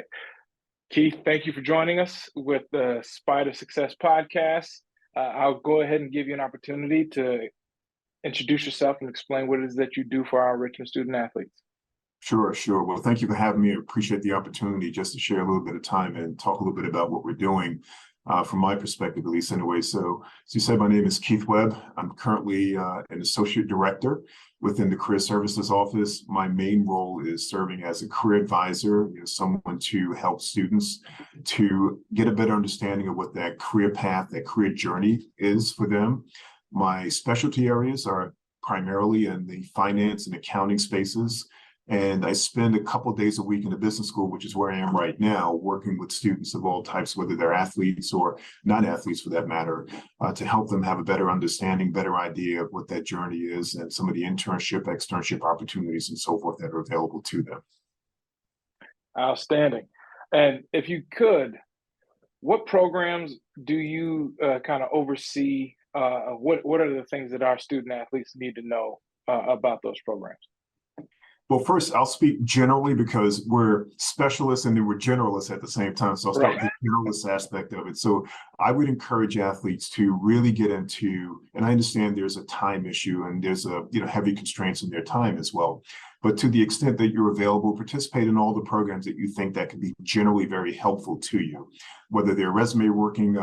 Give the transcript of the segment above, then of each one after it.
right. Keith, thank you for joining us with the Spider Success podcast. I'll go ahead and give you an opportunity to introduce yourself and explain what it is that you do for our Richmond student athletes. Sure. Well, thank you for having me. I appreciate the opportunity just to share a little bit of time and talk a little bit about what we're doing from my perspective, at least anyway. So, as you said, my name is Keith Webb. I'm currently an associate director within the Career Services Office. My main role is serving as a career advisor, someone to help students to get a better understanding of what that career path, that career journey is for them. My specialty areas are primarily in the finance and accounting spaces. And I spend a couple of days a week in the business school, which is where I am right now, working with students of all types, whether they're athletes or non-athletes for that matter, to help them have a better understanding, better idea of what that journey is and some of the internship, externship opportunities and so forth that are available to them. Outstanding. And if you could, what programs do you kind of oversee? What are the things that our student athletes need to know about those programs? Well, first, I'll speak generally because we're specialists and then we're generalists at the same time. So I'll start with the generalist aspect of it. So I would encourage athletes to really get into, and I understand there's a time issue and there's a heavy constraints in their time as well. But to the extent that you're available, participate in all the programs that you think that could be generally very helpful to you, whether they're resume writing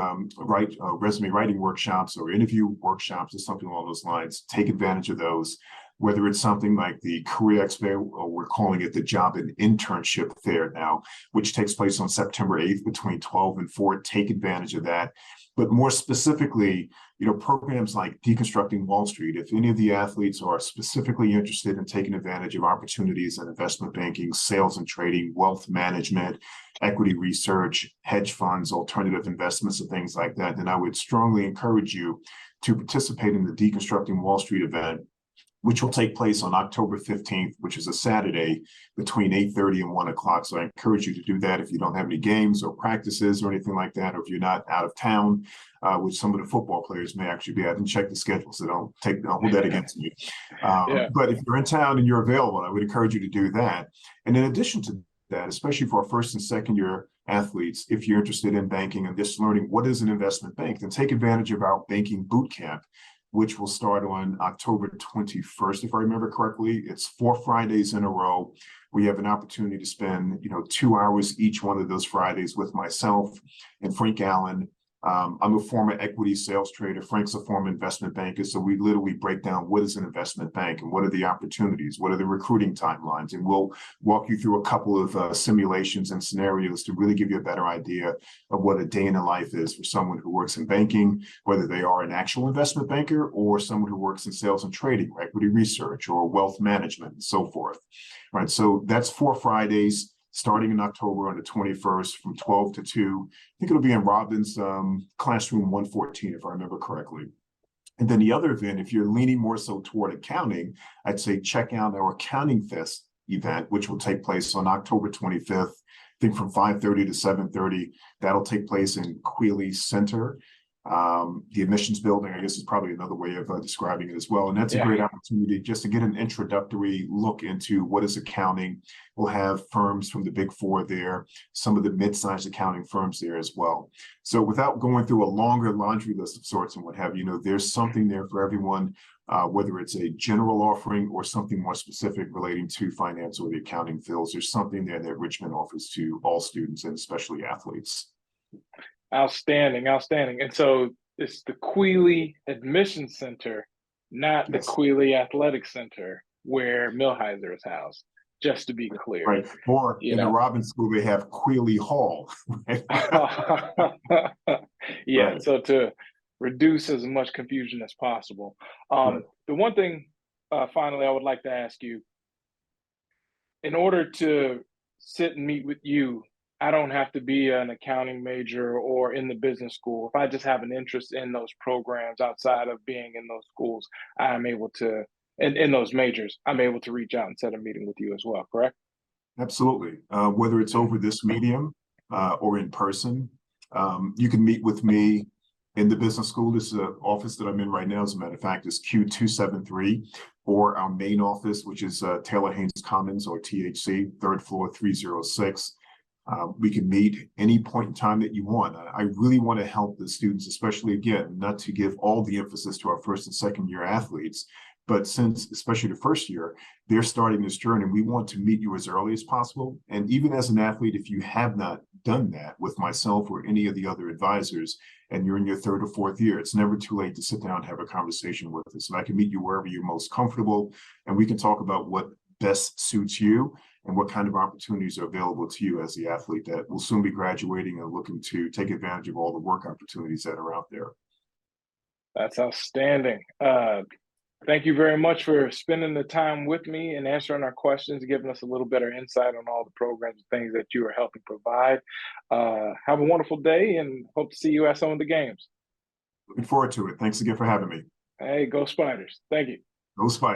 workshops or interview workshops or something along those lines. Take advantage of those. Whether it's something like the Career Expo, or we're calling it the Job and Internship Fair now, which takes place on September 8th between 12 and 4, take advantage of that. But more specifically, programs like Deconstructing Wall Street, if any of the athletes are specifically interested in taking advantage of opportunities in investment banking, sales and trading, wealth management, equity research, hedge funds, alternative investments, and things like that, then I would strongly encourage you to participate in the Deconstructing Wall Street event, which will take place on October 15th, which is a Saturday between 8:30 and 1 o'clock. So I encourage you to do that if you don't have any games or practices or anything like that, or if you're not out of town, which some of the football players may actually be. I didn't check the schedule, so don't hold that against me. But if you're in town and you're available, I would encourage you to do that. And in addition to that, especially for our first and second year athletes, if you're interested in banking and just learning what is an investment bank, then take advantage of our banking boot camp, which will start on October 21st, if I remember correctly. It's 4 Fridays in a row. We have an opportunity to spend, 2 hours each one of those Fridays with myself and Frank Allen. I'm a former equity sales trader. Frank's a former investment banker. So we literally break down what is an investment bank and what are the opportunities, what are the recruiting timelines. And we'll walk you through a couple of simulations and scenarios to really give you a better idea of what a day in the life is for someone who works in banking, whether they are an actual investment banker or someone who works in sales and trading, or equity research, or wealth management, and so forth. All right, so that's 4 Fridays. Starting in October on the 21st from 12 to 2. I think it'll be in Robbins classroom 114, if I remember correctly. And then the other event, if you're leaning more so toward accounting, I'd say check out our Accounting Fest event, which will take place on October 25th, I think from 5:30 to 7:30. That'll take place in Quealy Center. The admissions building, I guess, is probably another way of describing it as well. And that's a great opportunity just to get an introductory look into what is accounting. We'll have firms from the Big Four there, some of the mid-sized accounting firms there as well. So without going through a longer laundry list of sorts and what have you, there's something there for everyone, whether it's a general offering or something more specific relating to finance or the accounting fields. There's something there that Richmond offers to all students and especially athletes. Outstanding. And so it's the Quealy Admission Center, not the Quealy Athletic Center where Millhiser is housed, just to be clear. Right. Or in the Robbins School, they have Quealy Hall. Right? So to reduce as much confusion as possible. The one thing, finally, I would like to ask you, in order to sit and meet with you, I don't have to be an accounting major or in the business school. If I just have an interest in those programs outside of being in those schools, I'm able to, in those majors, I'm able to reach out and set a meeting with you as well, correct? Absolutely. Whether it's over this medium or in person, you can meet with me in the business school. This is an office that I'm in right now. As a matter of fact, it's Q273, or our main office, which is Taylor Haynes Commons, or THC, 3rd floor, 306. We can meet any point in time that you want. I really want to help the students, especially again, not to give all the emphasis to our first and second year athletes, but since, especially the first year, they're starting this journey, we want to meet you as early as possible. And even as an athlete, if you have not done that with myself or any of the other advisors, and you're in your third or fourth year, it's never too late to sit down and have a conversation with us. And I can meet you wherever you're most comfortable, and we can talk about what best suits you and what kind of opportunities are available to you as the athlete that will soon be graduating and looking to take advantage of all the work opportunities that are out there. That's outstanding. Thank you very much for spending the time with me and answering our questions, giving us a little better insight on all the programs and things that you are helping provide. Have a wonderful day and hope to see you at some of the games. Looking forward to it. Thanks again for having me. Hey, go Spiders. Thank you. Go Spiders.